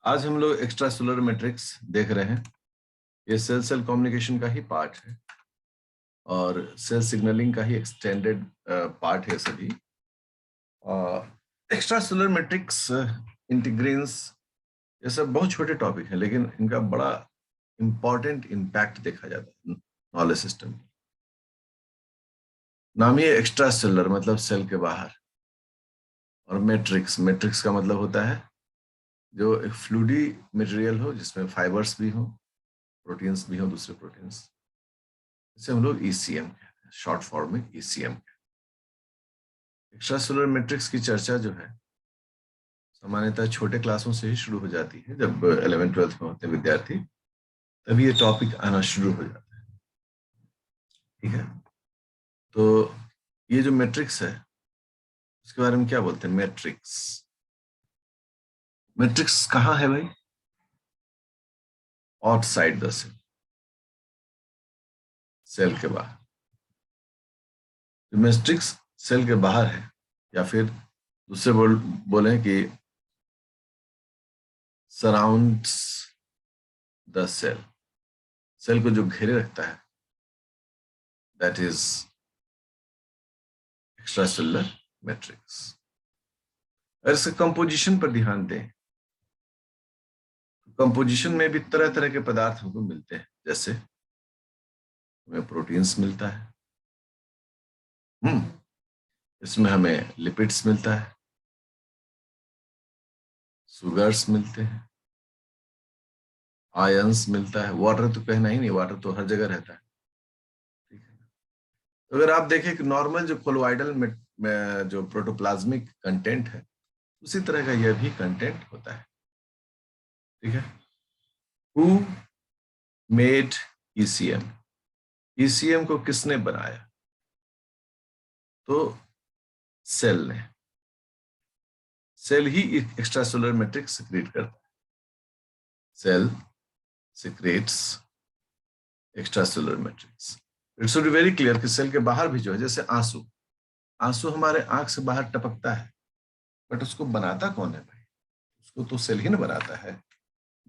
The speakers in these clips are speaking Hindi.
आज हम लोग एक्स्ट्रा सेलुलर मैट्रिक्स देख रहे हैं। ये सेल सेल कम्युनिकेशन का ही पार्ट है और सेल सिग्नलिंग का ही एक्सटेंडेड पार्ट है सभी। एक्स्ट्रा सेलुलर मैट्रिक्स, इंटीग्रिन्स, ये सब बहुत छोटे टॉपिक हैं, लेकिन इनका बड़ा इंपॉर्टेंट इम्पैक्ट देखा जाता है नॉलेज सिस्टम। नाम ये एक्स्ट्रा सेलुलर मतलब सेल के बाहर, और मैट्रिक्स, मैट्रिक्स का मतलब होता है जो एक फ्लूइडी मटेरियल हो जिसमें फाइबर्स भी हो, प्रोटीन्स भी हो, दूसरे प्रोटीन्स, इसे हम लोग ईसीएम कहते हैं, शॉर्ट फॉर्म में ईसीएम। एक्स्ट्रा सेलुलर मैट्रिक्स की चर्चा जो है सामान्यतः छोटे क्लासों से ही शुरू हो जाती है। जब 11th-12th में होते हैं विद्यार्थी, तभी ये टॉपिक आना शुरू हो जाता है। ठीक है, तो ये जो मैट्रिक्स है उसके बारे में क्या बोलते हैं? मैट्रिक्स, मैट्रिक्स कहाँ है भाई? आउटसाइड द सेल, सेल के बाहर। जो मैट्रिक्स सेल के बाहर है, या फिर दूसरे बोले कि सराउंड्स द सेल, सेल को जो घेरे रखता है, that is extra cellular matrix. अगर इसके कंपोजिशन पर ध्यान दें, कंपोजिशन में भी तरह तरह के पदार्थ हमको मिलते हैं। जैसे हमें प्रोटीन्स मिलता है, इसमें हमें लिपिड्स मिलता है, सुगर्स मिलते हैं, आयंस मिलता है, वाटर तो कहना ही नहीं, वाटर तो हर जगह रहता है। ठीक है, तो अगर आप देखें कि नॉर्मल जो कोलोइडल में जो प्रोटोप्लाज्मिक कंटेंट है, उसी तरह का यह भी कंटेंट होता है। ठीक है, हु मेड ईसीएम, ईसीएम को किसने बनाया? तो सेल ने, सेल ही एक्स्ट्रा सेलुलर मैट्रिक्स सिक्रेट करता है। Cell secretes extracellular matrix. It should be very clear कि सेल के बाहर भी जो है, जैसे आंसू, आंसू हमारे आंख से बाहर टपकता है, बट उसको बनाता कौन है भाई? उसको तो सेल ही ना बनाता है,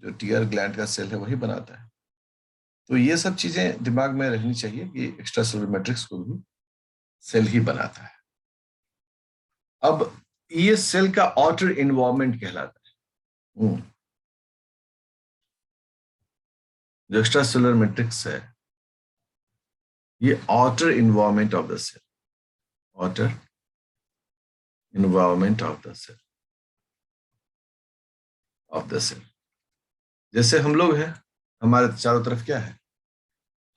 जो टीयर ग्लैंड का सेल है वही बनाता है। तो ये सब चीजें दिमाग में रहनी चाहिए कि एक्स्ट्रा सेलुलर मैट्रिक्स को भी सेल ही बनाता है। अब ये सेल का आउटर इन्वायरमेंट कहलाता है। जो एक्स्ट्रा सेलुलर मैट्रिक्स है, ये outer environment of the cell, outer environment of the cell, of the cell. जैसे हम लोग हैं, हमारे चारों तरफ क्या है?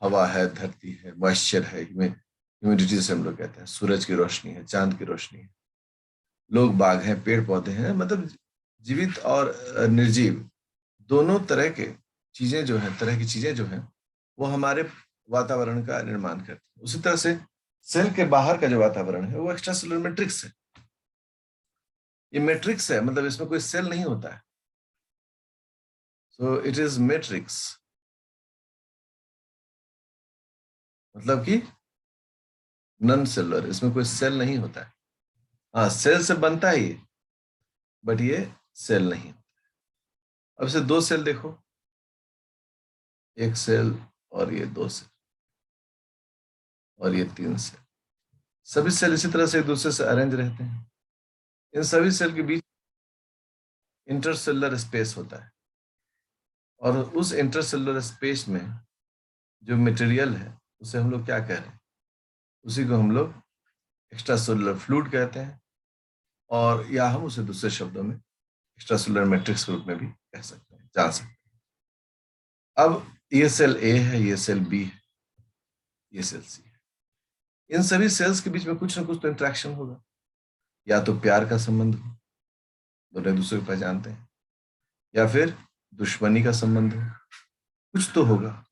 हवा है, धरती है, मॉइस्चर है, ह्यूमिडिटी से हम लोग कहते हैं, सूरज की रोशनी है, चांद की रोशनी है, लोग बाग हैं, पेड़ पौधे हैं, मतलब जीवित और निर्जीव दोनों तरह के चीजें जो हैं, तरह की चीजें जो हैं, वो हमारे वातावरण का निर्माण करती है। उसी तरह से सेल के बाहर का जो वातावरण है वो एक्स्ट्रा सेलुलर मैट्रिक्स है। ये मैट्रिक्स है, मतलब इसमें कोई सेल नहीं होता है। सो इट इज मैट्रिक्स, मतलब कि नॉन सेलुलर, इसमें कोई सेल नहीं होता है। हाँ, सेल से बनता है ये, बट ये सेल नहीं होता। अब से दो सेल देखो, एक सेल, और ये दो सेल, और ये तीन सेल। सभी सेल इसी तरह से एक दूसरे से अरेंज रहते हैं। इन सभी सेल के बीच इंटरसेलुलर स्पेस होता है, और उस इंटरसेलुलर स्पेस में जो मटेरियल है उसे हम लोग क्या कह रहे हैं? उसी को हम लोग एक्स्ट्रा सेलुलर फ्लूइड कहते हैं, और या हम उसे दूसरे शब्दों में एक्स्ट्रा सेलुलर मैट्रिक्स के रूप में भी कह सकते हैं, जान सकते हैं। अब ये सेल ए है, ये सेल बी है, ये सेल सी है। इन सभी सेल्स के बीच में कुछ ना कुछ तो इंटरेक्शन होगा, या तो प्यार का संबंध हो, दोनों एक दूसरे को पहचानते हैं, या फिर दुश्मनी का संबंध हो, कुछ तो होगा।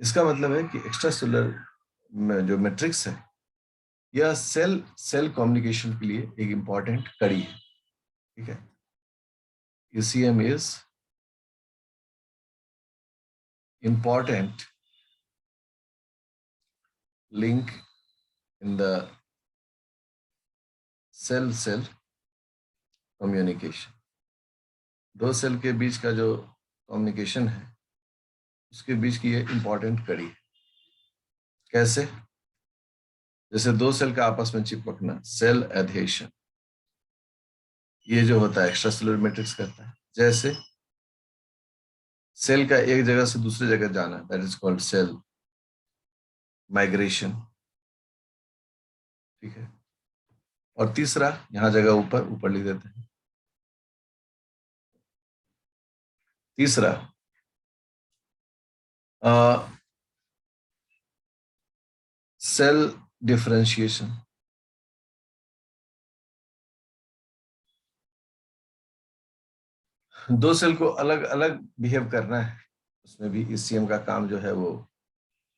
इसका मतलब है कि एक्स्ट्रा सेलुलर जो मैट्रिक्स है, यह सेल सेल कम्युनिकेशन के लिए एक इंपॉर्टेंट कड़ी है। ठीक है, ECM is important link in the cell-cell communication. दो सेल के बीच का जो कम्युनिकेशन है उसके बीच की ये इंपॉर्टेंट कड़ी है। कैसे? जैसे दो सेल का आपस में चिपकना, सेल एडहेशन, ये जो होता है एक्स्ट्रा सेलुलर मैट्रिक्स करता है। जैसे सेल का एक जगह से दूसरी जगह जाना, that is called cell migration. ठीक है। और तीसरा, यहां जगह ऊपर ऊपर लिख देते हैं। तीसरा सेल डिफरेंशिएशन। दो सेल को अलग अलग बिहेव करना है, उसमें भी ईसीएम का काम जो है वो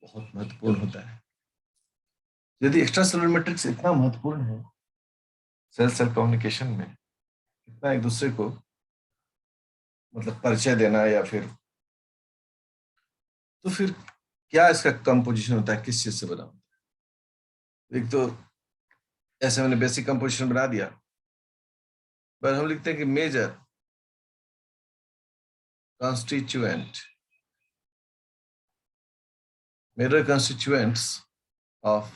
बहुत महत्वपूर्ण होता है। यदि एक्स्ट्रा सेलुलर मैट्रिक्स इतना महत्वपूर्ण है सेल सेल कम्युनिकेशन में, इतना एक दूसरे को मतलब परिचय देना, या फिर तो फिर क्या इसका कंपोजिशन होता है, किस चीज से बना होता है? एक तो ऐसे मैंने बेसिक कंपोजिशन बना दिया, पर हम लिखते हैं कि major constituent major constituents of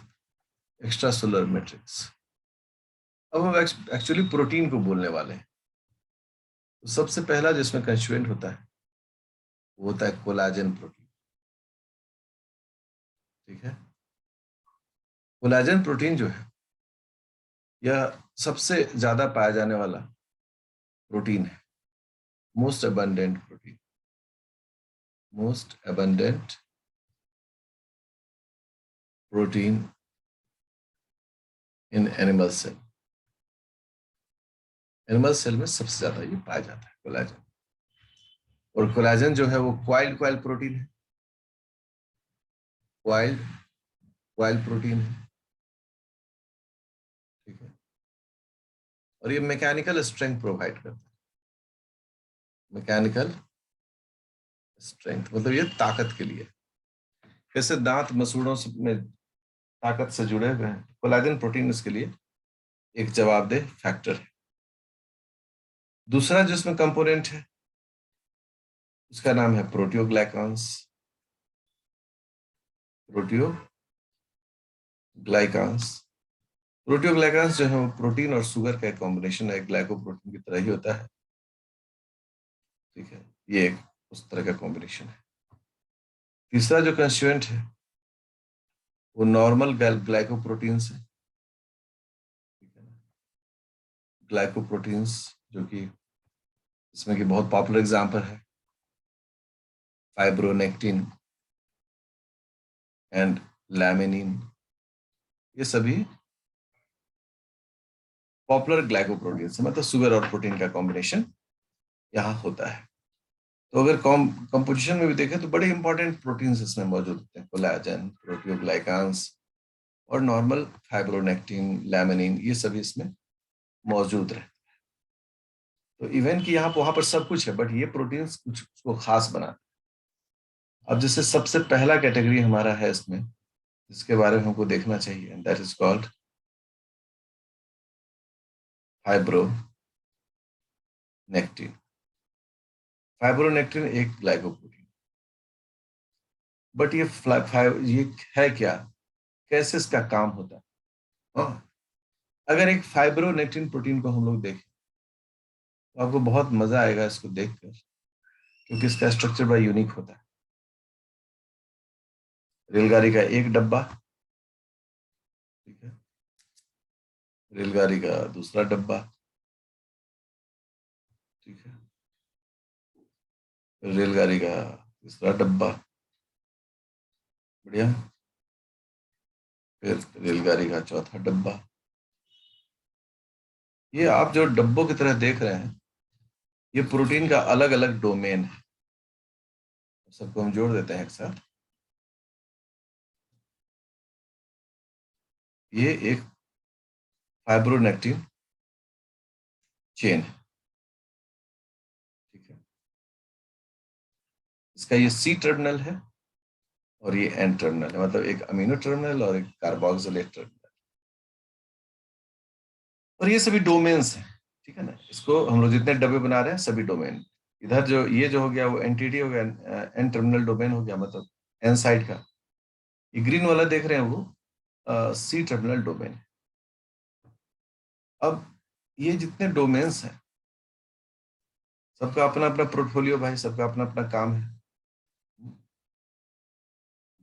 extracellular matrix। अब हम एक्चुअली प्रोटीन को बोलने वाले हैं। तो सबसे पहला जिसमें कंस्टिट्यूएंट होता है वो होता है कोलाजन प्रोटीन। ठीक है। कोलाजन प्रोटीन जो है यह सबसे ज्यादा पाया जाने वाला प्रोटीन है, most abundant protein, most abundant protein in animal cell. Animal cell में सबसे ज्यादा ये पाया जाता है कोलाजन। और कोलाजन जो है वो क्वाइल्ड क्वाइल्ड प्रोटीन है, क्वाइल्ड क्वाइल्ड प्रोटीन है। ठीक है। और ये मैकेनिकल स्ट्रेंथ प्रोवाइड करता है। मैकेनिकल स्ट्रेंथ मतलब ये ताकत के लिए। जैसे दांत मसूड़ों में ताकत से जुड़े हुए हैं, कोलाजन प्रोटीन इसके लिए एक जवाबदेह फैक्टर है। दूसरा जिसमें कंपोनेंट है उसका नाम है प्रोटियोग्लाइकान्स। प्रोटियोग्लाइकान्स प्रोटियोग्लाइकान्स जो है वो प्रोटीन और शुगर का एक कॉम्बिनेशन है, ग्लाइकोप्रोटीन की तरह ही होता है। ठीक है। ये एक उस तरह का कॉम्बिनेशन है। तीसरा जो कंस्टिट्यूएंट है वो नॉर्मल ग्लाइकोप्रोटीन्स है। ठीक है। ग्लाइकोप्रोटीन्स जो कि इसमें की बहुत पॉपुलर एग्जांपल है फाइब्रोनेक्टिन एंड लैमिनिन। ये सभी पॉपुलर ग्लाइकोप्रोटीन्स है, मतलब शुगर और प्रोटीन का कॉम्बिनेशन यहाँ होता है। तो अगर कंपोजिशन में भी देखें तो बड़े इंपॉर्टेंट प्रोटीन्स इसमें मौजूद होते हैं, कोलाजन, प्रोटियोग्लाइकान्स और नॉर्मल फाइब्रोनेक्टिन, लैमिनिन, ये सभी इसमें मौजूद रहते हैं। तो इवन कि यहाँ वहां पर सब कुछ है, बट ये प्रोटीन्स कुछ उसको खास बनाते हैं। अब जैसे सबसे पहला कैटेगरी हमारा है इसमें जिसके बारे में हमको देखना चाहिए, that is called fibronectin. Fibronectin एक ग्लाइकोप्रोटीन, बट ये है क्या, कैसे इसका काम होता है? हाँ, अगर एक फाइब्रोनेक्टिन प्रोटीन को हम लोग देखें तो आपको बहुत मजा आएगा इसको देखकर, क्योंकि इसका स्ट्रक्चर बड़ा यूनिक होता है। रेलगाड़ी का एक डब्बा, ठीक है, रेलगाड़ी का दूसरा डब्बा, ठीक है, रेलगाड़ी का तीसरा डब्बा, बढ़िया, फिर रेलगाड़ी का चौथा डब्बा। ये आप जो डब्बों की तरह देख रहे हैं ये प्रोटीन का अलग अलग डोमेन है, सबको हम जोड़ देते हैं एक साथ। ये एक फाइब्रोनेक्टिन चेन है। ठीक है। इसका ये सी टर्मिनल है और ये एन टर्मिनल है, मतलब एक अमीनो टर्मिनल और एक कार्बोक्सिलेट टर्मिनल। और ये सभी डोमेन्स हैं। ठीक है ना। इसको हम लोग जितने डब्बे बना रहे हैं सभी डोमेन, इधर जो ये जो हो गया वो एनटीडी हो गया, एन टर्मिनल डोमेन हो गया, मतलब एन साइड का। ये ग्रीन वाला देख रहे हैं वो सी टर्मिनल डोमेन। अब ये जितने डोमेन्स हैं सबका अपना अपना पोर्टफोलियो भाई, सबका अपना अपना काम है।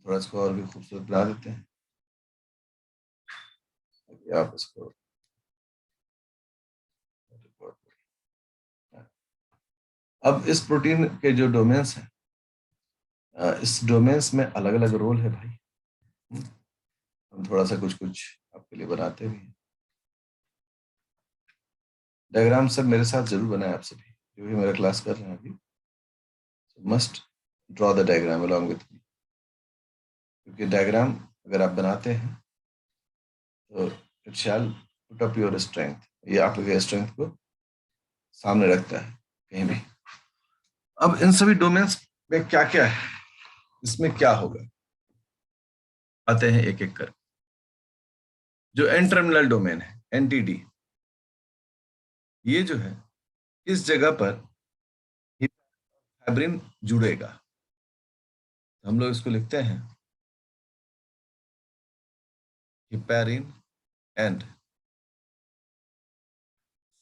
थोड़ा इसको और भी खूबसूरत बना देते हैं, आप इसको अब इस प्रोटीन के जो डोमेन्स हैं, इस डोमेन्स में अलग अलग रोल है भाई। हम थोड़ा सा कुछ कुछ आपके लिए बनाते भी हैं। डायग्राम सब मेरे साथ जरूर बनाए आप सभी जो भी मेरा क्लास कर रहे हैं अभी, must draw the diagram along with me, क्योंकि डायग्राम अगर आप बनाते हैं तो it shall put up your strength, ये आपके स्ट्रेंथ को सामने रखता है कहीं भी। अब इन सभी डोमेन्स में क्या क्या है, इसमें क्या होगा, आते हैं एक एक कर। जो एन टर्मिनल डोमेन है एनटीडी, ये जो है इस जगह पर फाइब्रिन जुड़ेगा। हम लोग इसको लिखते हैं heparin and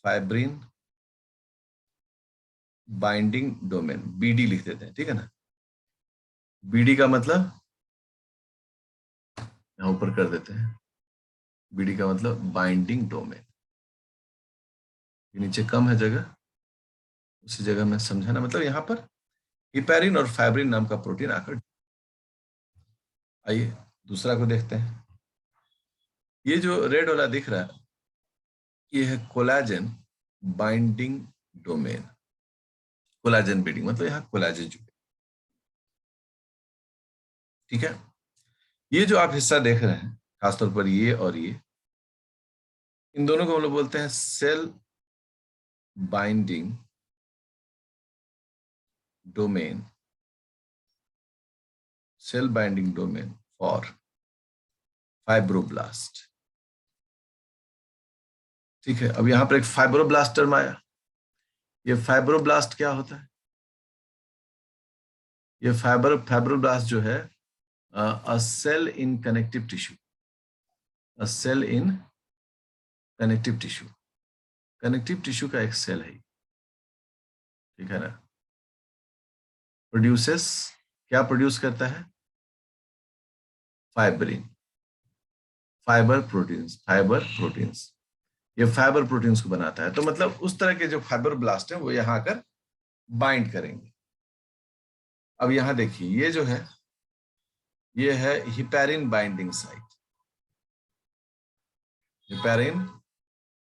fibrin binding domain, BD लिख देते हैं, ठीक है ना। बीडी का मतलब यहां ऊपर कर देते हैं, बीडी का मतलब बाइंडिंग डोमेन। नीचे कम है जगह, उसी जगह में समझाना, मतलब यहां पर हिपैरिन और फाइब्रिन नाम का प्रोटीन आकर। आइए दूसरा को देखते हैं। ये जो रेड वाला दिख रहा है ये है collagen binding domain. Collagen binding मतलब यहाँ कोलाजन जुड़े, ठीक है। ये जो आप हिस्सा देख रहे हैं खासतौर पर ये और ये, इन दोनों को हम लोग बोलते हैं cell binding domain, cell binding domain for fibroblast. ठीक है, अब यहां पर एक फाइब्रोब्लास्ट टर्म आया। ये फाइब्रोब्लास्ट क्या होता है, ये फाइब्रोब्लास्ट जो है अ cell in connective tissue, a cell in connective tissue, connective tissue का एक सेल है, ठीक है ना। प्रोड्यूसेस, क्या प्रोड्यूस करता है, fibrin, fibre proteins, fibre proteins, ये फाइबर प्रोटीन्स को बनाता है। तो मतलब उस तरह के जो फाइबर ब्लास्ट है वो यहाँ आकर बाइंड करेंगे। अब यहाँ देखिए ये जो है ये है heparin binding site, heparin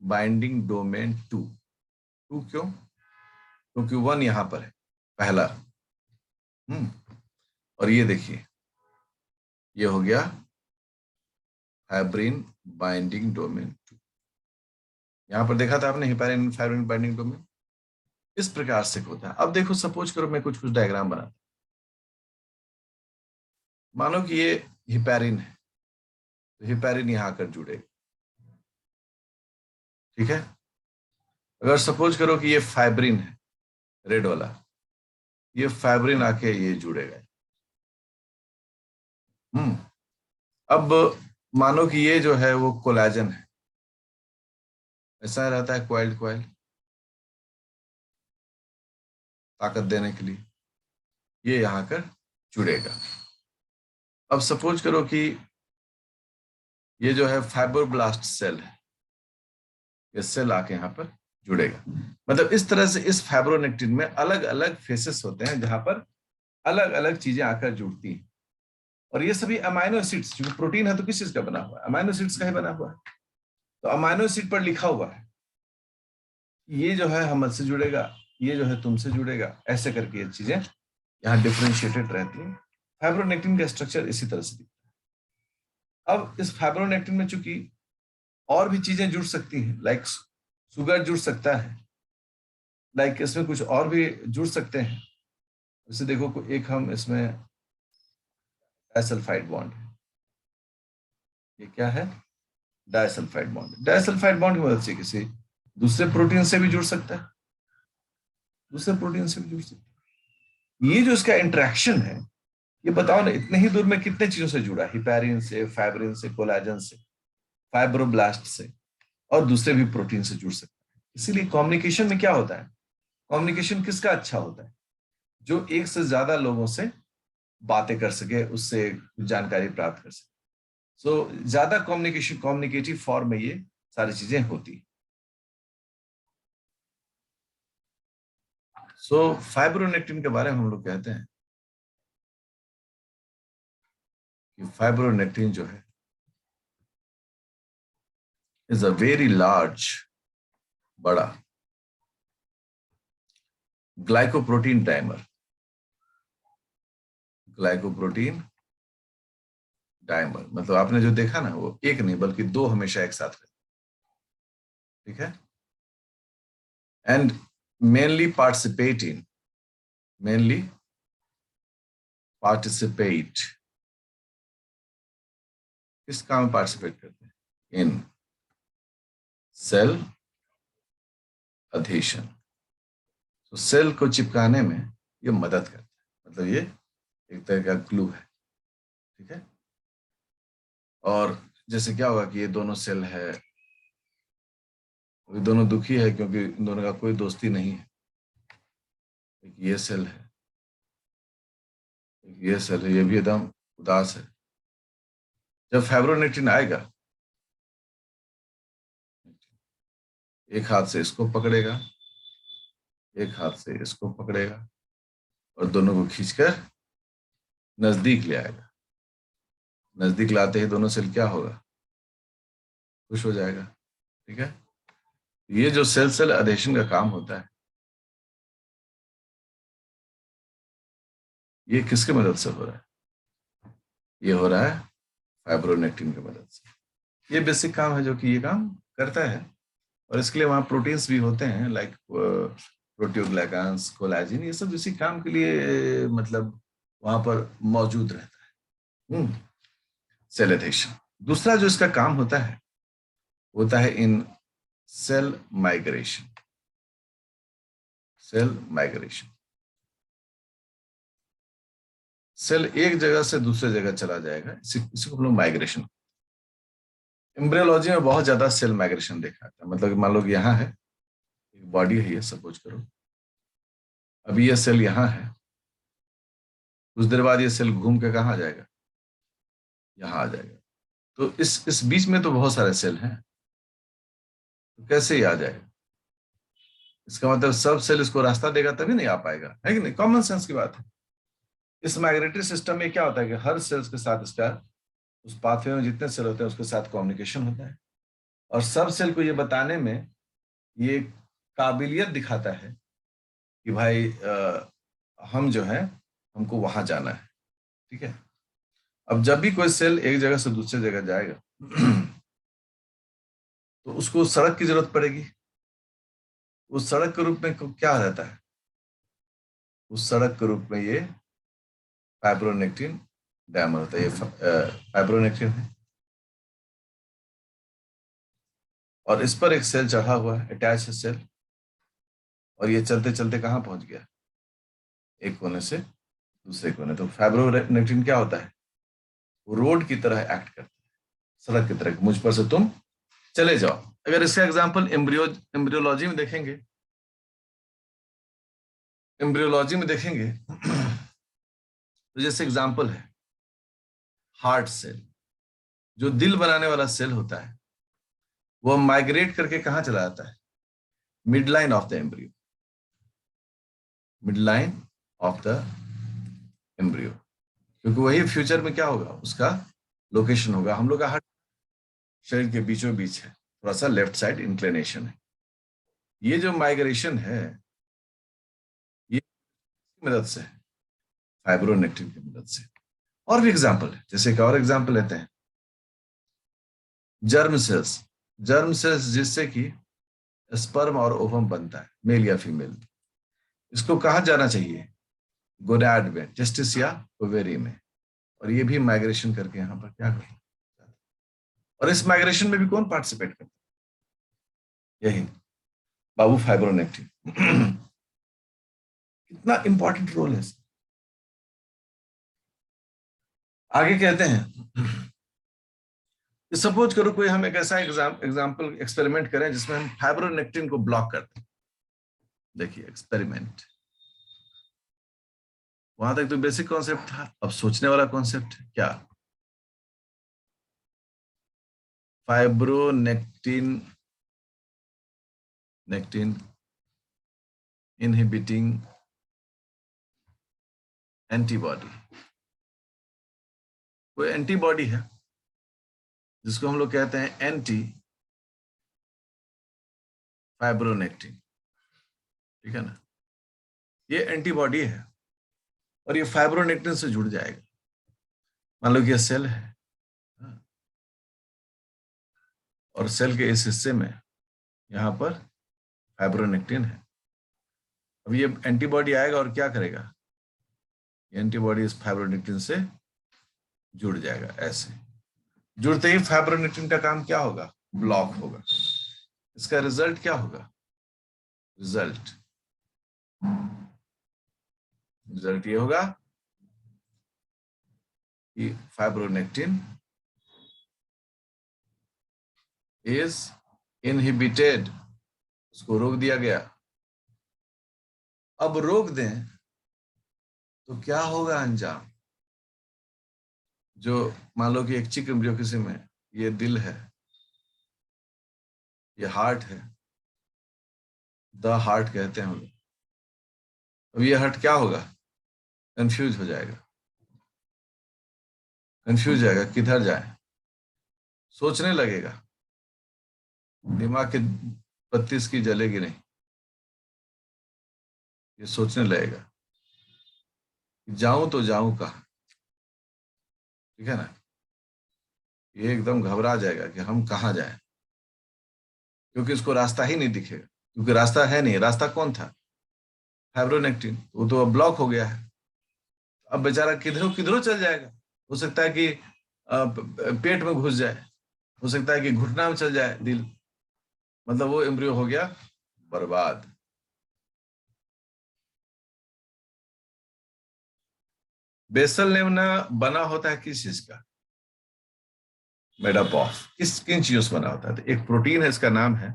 binding domain 2। क्यों, क्योंकि 1 यहाँ पर है पहला। और ये देखिए ये हो गया फाइब्रिन बाइंडिंग डोमेन 2। यहाँ पर देखा था आपने हिपैरिन फाइब्रिन बाइंडिंग डोमेन, इस प्रकार से होता है। अब देखो सपोज करो मैं कुछ कुछ डायग्राम बनाता, मानो कि ये हिपैरिन है तो हिपैरिन यहाँ आकर जुड़े, ठीक है। अगर सपोज करो कि ये फाइब्रिन है रेड वाला, ये फाइब्रिन आके ये जुड़ेगा। अब मानो कि ये जो है वो कोलाजन है, ऐसा रहता है क्वाइल्ड क्वाइल ताकत देने के लिए, ये यहाँ कर जुड़ेगा। अब सपोज करो कि ये जो है फाइब्रोब्लास्ट सेल है, ये सेल आके यहाँ पर जुड़ेगा। मतलब इस तरह से इस फाइब्रोनेक्टिन में अलग अलग फेसेस होते हैं जहां पर अलग अलग चीजें आकर जुड़ती हैं। और ये सभी अमाइनो एसिड्स, क्योंकि प्रोटीन है तो किस चीज का बना हुआ है, अमाइनो एसिड्स का ही बना हुआ है। तो अमाइनो एसिड पर लिखा हुआ है ये जो है हमसे जुड़ेगा, ये जो है तुमसे जुड़ेगा, ऐसे करके ये चीजें यहाँ डिफ्रेंशिएटेड रहती है। फाइब्रोनेक्टिन का स्ट्रक्चर इसी तरह से दिखता है। अब इस फाइब्रोनेक्टिन में चूंकि और भी चीजें जुड़ सकती हैं, लाइक सुगर जुड़ सकता है, लाइक इसमें कुछ और भी जुड़ सकते हैं। जैसे देखो एक हम इसमें डाइसल्फाइड बॉन्ड, ये क्या है, डाइसल्फाइड बॉन्ड। डाइसल्फाइड बॉन्ड की मदद से किसी दूसरे प्रोटीन से भी जुड़ सकता है, दूसरे प्रोटीन से भी जुड़ सकता है। ये जो इसका इंटरेक्शन है, ये बताओ ना इतने ही दूर में कितने चीजों से जुड़ा, हिपैरिन से, फाइब्रिन से, कोलाजन से, फाइब्रोब्लास्ट से, और दूसरे भी प्रोटीन से जुड़ सकता है। इसीलिए कम्युनिकेशन में क्या होता है, कम्युनिकेशन किसका अच्छा होता है, जो एक से ज्यादा लोगों से बातें कर सके, उससे जानकारी प्राप्त कर सके। सो ज्यादा कम्युनिकेशन, कम्युनिकेटिव फॉर्म में ये सारी चीजें होती। सो फाइब्रोनेक्टिन के बारे में हम लोग कहते हैं कि फाइब्रोनेक्टिन जो है इज अ वेरी लार्ज, बड़ा ग्लाइकोप्रोटीन डाइमर, ग्लाइकोप्रोटीन डाइमर, मतलब आपने जो देखा ना वो एक नहीं बल्कि दो हमेशा एक साथ रहते, ठीक है। And mainly participate in, mainly participate, किस काम में पार्टिसिपेट करते हैं, इन सेल अधेशन, तो सेल को चिपकाने में ये मदद करता है, मतलब ये एक तरह का ग्लू है, ठीक है। और जैसे क्या होगा कि ये दोनों सेल है, ये दोनों दुखी है क्योंकि इन दोनों का कोई दोस्ती नहीं है, एक ये सेल है, एक ये सेल है, ये भी एकदम उदास है। जब फाइब्रोनेक्टिन आएगा, एक हाथ से इसको पकड़ेगा, एक हाथ से इसको पकड़ेगा, और दोनों को खींचकर नजदीक ले आएगा। नजदीक लाते ही दोनों सेल क्या होगा, खुश हो जाएगा, ठीक है। ये जो सेल सेल अधेशन का काम होता है, ये किसकी मदद से हो रहा है, ये हो रहा है फाइब्रोनेक्टिन की मदद से। ये बेसिक काम है जो कि ये काम करता है, और इसके लिए वहाँ प्रोटीन्स भी होते हैं, लाइक प्रोटियोग्लाइकान्स, कोलाजिन, ये सब इसी काम के लिए मतलब वहां पर मौजूद रहता है। Cell adhesion. दूसरा जो इसका काम होता है in cell migration, cell migration. Cell एक जगह से दूसरे जगह चला जाएगा, इसी को हम लोग माइग्रेशन। एम्ब्रियोलॉजी में बहुत ज्यादा सेल माइग्रेशन देखा जाता है, मतलब मान लो कि यहाँ है एक बॉडी है, ये सपोज करो, अभी ये सेल यहाँ है, कुछ देर बाद ये सेल घूम के कहाँ आ जाएगा, यहाँ आ जाएगा। तो इस बीच में तो बहुत सारे सेल हैं, तो कैसे ही आ जाएगा, इसका मतलब सब सेल इसको रास्ता देगा तभी नहीं आ पाएगा, है कि नहीं, कॉमन सेंस की बात है। इस माइग्रेटरी सिस्टम में क्या होता है कि हर सेल्स के साथ इसका, उस पाथवे में जितने सेल होते हैं उसके साथ कम्युनिकेशन होता है, और सब सेल को ये बताने में ये काबिलियत दिखाता है कि भाई हम जो है हमको वहां जाना है, ठीक है। अब जब भी कोई सेल एक जगह से दूसरी जगह जाएगा तो उसको सड़क की जरूरत पड़ेगी। उस सड़क के रूप में क्या रहता है, उस सड़क के रूप में ये फाइब्रोनेक्टिन डायमर होता है, ये फाइब्रोनेक्टिन है, और इस पर एक सेल चढ़ा हुआ है, अटैच है सेल, और ये चलते चलते कहाँ पहुंच गया, एक कोने से दूसरे कोने। तो फाइब्रोनेक्टिन क्या होता है, वो रोड की तरह एक्ट करता है, सड़क की तरह, मुझ पर से तुम चले जाओ। अगर इसका एग्जाम्पल एम्ब्रियोलॉजी में देखेंगे, एम्ब्रियोलॉजी में देखेंगे तो जैसे एग्जाम्पल है हार्ट सेल, जो दिल बनाने वाला सेल होता है, वो माइग्रेट करके कहाँ चला जाता है, mid line of the embryo, mid line of the embryo, क्योंकि वही फ्यूचर में क्या होगा, उसका लोकेशन होगा। हम लोग का हार्ट शरीर के बीचों बीच है, थोड़ा सा लेफ्ट साइड इंक्लिनेशन है। ये जो माइग्रेशन है, ये मदद से, फाइब्रोनेक्टिन की मदद से। और भी एग्जाम्पल है, जैसे कि और एग्जाम्पल लेते हैं, जर्म सेल्स, जर्म सेल्स जिससे कि स्पर्म और ओवम बनता है, मेल या फीमेल, इसको कहा जाना चाहिए, गोनाड में, टेस्टिस या ओवेरी में, और ये भी माइग्रेशन करके यहाँ पर क्या करता है, और इस माइग्रेशन में भी कौन पार्टिसिपेट करता है, यही बाबू फाइब्रोनेक्टिन। कितना इंपॉर्टेंट रोल है। आगे कहते हैं, सपोज करो कोई हम एक ऐसा एग्जाम्पल एक्सपेरिमेंट करें जिसमें हम फाइब्रोनेक्टिन को ब्लॉक करते हैं। देखिए एक्सपेरिमेंट, वहां तक तो बेसिक कॉन्सेप्ट था, अब सोचने वाला कॉन्सेप्ट है क्या। फाइब्रोनेक्टिन इनहिबिटिंग एंटीबॉडी, कोई एंटीबॉडी है जिसको हम लोग कहते हैं एंटी फाइब्रोनेक्टिन, ठीक है ना। ये एंटीबॉडी है और ये फाइब्रोनेक्टिन से जुड़ जाएगा। मान लो कि यह सेल है और सेल के इस हिस्से में यहां पर फाइब्रोनेक्टिन है। अब ये एंटीबॉडी आएगा और क्या करेगा, एंटीबॉडी इस फाइब्रोनेक्टिन से जुड़ जाएगा। ऐसे जुड़ते ही फाइब्रोनेक्टिन का काम क्या होगा, ब्लॉक होगा। इसका रिजल्ट क्या होगा, रिजल्ट ये होगा कि फाइब्रोनेक्टिन इज इनहिबिटेड, उसको रोक दिया गया। अब रोक दें तो क्या होगा अंजाम, जो मान लो कि एक चिक एम्ब्रियो किसी में, ये दिल है, ये हार्ट है, द हार्ट कहते हैं हम लोग। अब ये हार्ट क्या होगा, कंफ्यूज हो जाएगा, कंफ्यूज जाएगा किधर जाए, सोचने लगेगा, दिमाग की बत्ती इसकी जलेगी नहीं, ये सोचने लगेगा जाऊं तो जाऊं कहाँ, ठीक है ना। ये एकदम घबरा जाएगा कि हम कहाँ जाएं, क्योंकि उसको रास्ता ही नहीं दिखेगा, क्योंकि रास्ता है नहीं। रास्ता कौन था, फाइब्रोनेक्टिन, वो तो अब ब्लॉक हो गया है। अब बेचारा किधरों किधरों चल जाएगा। हो सकता है कि पेट में घुस जाए, हो सकता है कि घुटना में चल जाए दिल, मतलब वो एम्ब्रियो हो गया बर्बाद। बेसल लेमना बना होता है किस चीज का, मेडअप ऑफ, किन चीजों से बना होता है, तो एक प्रोटीन है, इसका नाम है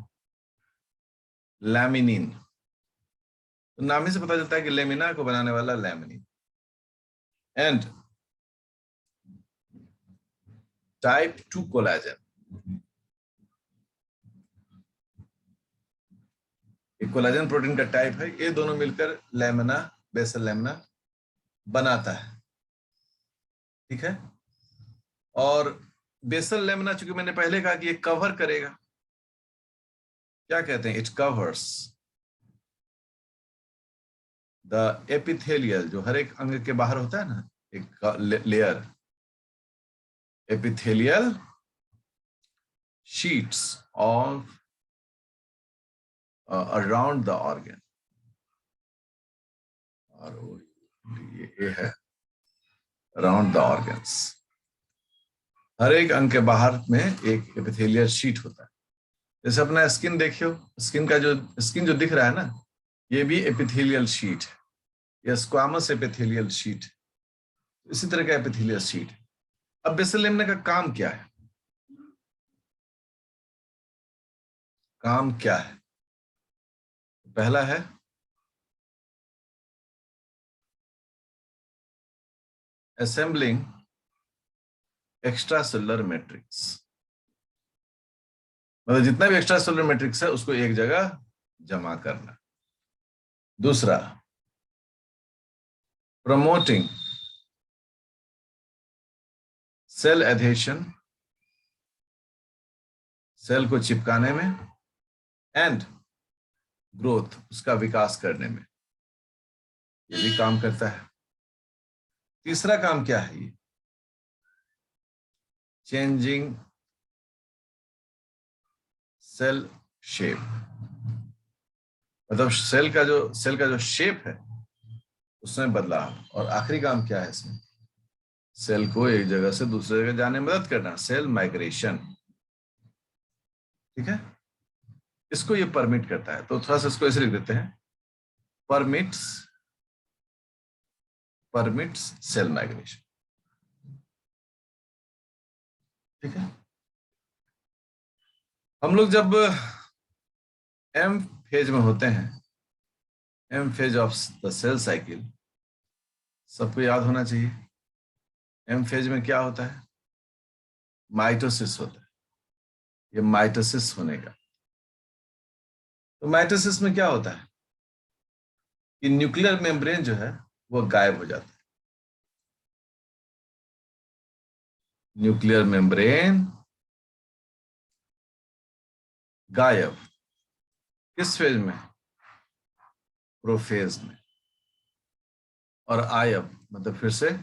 लैमिनिन। तो नाम ही से पता चलता है कि लेमिना को बनाने वाला लैमिनिन। एंड टाइप 2 कोलाजन, एक कोलाजन प्रोटीन का टाइप है, ये दोनों मिलकर लेमिना, बेसल लेमिना बनाता है, ठीक है। और बेसल लेमिना, चूंकि मैंने पहले कहा कि ये कवर करेगा, क्या कहते हैं, इट कवर्स द एपिथेलियल, जो हर एक अंग के बाहर होता है ना, एक layer, epithelial sheets of around the organ. और ये है अराउंड द ऑर्गन्स, हर एक अंग के बाहर में एक एपिथेलियल शीट होता है। जैसे अपना स्किन देखियो, स्किन जो दिख रहा है ना, ये भी एपिथेलियल शीट है, ये स्क्वामस एपिथेलियल शीट है, इसी तरह का एपिथेलियल शीट है। अब बेसल लेमिना का काम क्या है, काम क्या है, पहला है असेंबलिंग एक्स्ट्रा सेलुलर मैट्रिक्स, मतलब जितना भी एक्स्ट्रा सेलुलर मैट्रिक्स है उसको एक जगह जमा करना। दूसरा, प्रमोटिंग सेल एडेशन, सेल को चिपकाने में, एंड ग्रोथ, उसका विकास करने में, ये भी काम करता है। तीसरा काम क्या है, ये चेंजिंग सेल शेप, मतलब सेल का जो शेप है उसमें बदलाव। और आखिरी काम क्या है इसमें, सेल को एक जगह से दूसरे जगह जाने में मदद करना, सेल माइग्रेशन, ठीक है। इसको ये परमिट करता है। तो थोड़ा सा इसको ऐसे लिख देते हैं, परमिट्स परमिट्स सेल माइग्रेशन। ठीक है। हम लोग जब एम फेज में होते हैं, M phase of the cell cycle, सबको याद होना चाहिए। एम फेज में क्या होता है? माइटोसिस होता है। ये माइटोसिस होने का। तो माइटोसिस में क्या होता है कि न्यूक्लियर मेम्ब्रेन जो है वो गायब हो जाता है। न्यूक्लियर मेम्ब्रेन गायब। किस फेज में? प्रोफेज में। और आयब मतलब फिर से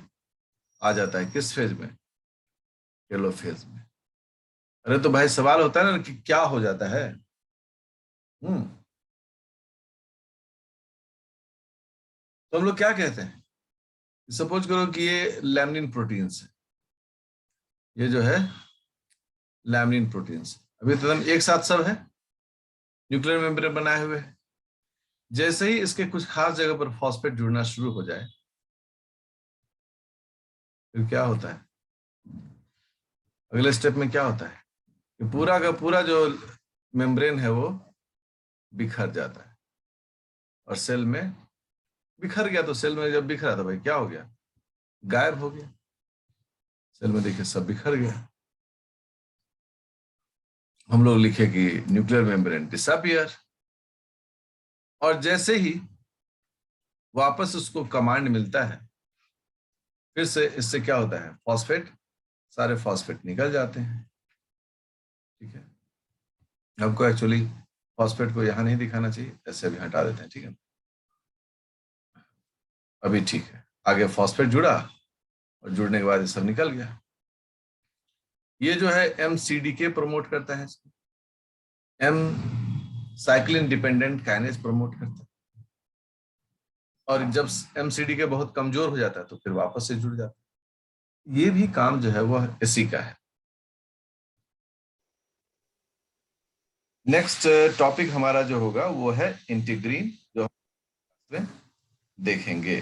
आ जाता है किस फेज में? टेलोफेज में। अरे तो भाई सवाल होता है ना कि क्या हो जाता है। हम्म। तो हम लोग क्या कहते हैं, सपोज करो कि ये लैमिनिन प्रोटीन्स है, ये जो है लैमिनिन प्रोटीन्स, अभी तो हम एक साथ सब है, न्यूक्लियर मेम्ब्रेन बनाए हुए है। जैसे ही इसके कुछ खास जगह पर फॉस्फेट जुड़ना शुरू हो जाए, फिर क्या होता है? अगले स्टेप में क्या होता है कि पूरा का पूरा जो मेम्ब्रेन है वो बिखर जाता है, और सेल में बिखर गया। तो सेल में जब बिखरा तो भाई क्या हो गया? गायब हो गया। सेल में देखिए सब बिखर गया। हम लोग लिखे कि न्यूक्लियर मेम्ब्रेन डिसअपियर। और जैसे ही वापस उसको कमांड मिलता है, फिर से इससे क्या होता है? फॉस्फेट, सारे फॉस्फेट निकल जाते हैं। ठीक है। हमको एक्चुअली फॉस्फेट को यहां नहीं दिखाना चाहिए, ऐसे अभी हटा देते हैं। ठीक है, अभी ठीक है। आगे फॉस्फेट जुड़ा, और जुड़ने के बाद ये सब निकल गया। ये जो है एमसीडीके प्रमोट करता है इसको, M cyclin dependent kinase promote करता है। और जब एमसीडीके बहुत कमजोर हो जाता है तो फिर वापस से जुड़ जाता है। ये भी काम जो है वो इसी का है। नेक्स्ट टॉपिक हमारा जो होगा वो है इंटीग्रीन, जो हम देखेंगे।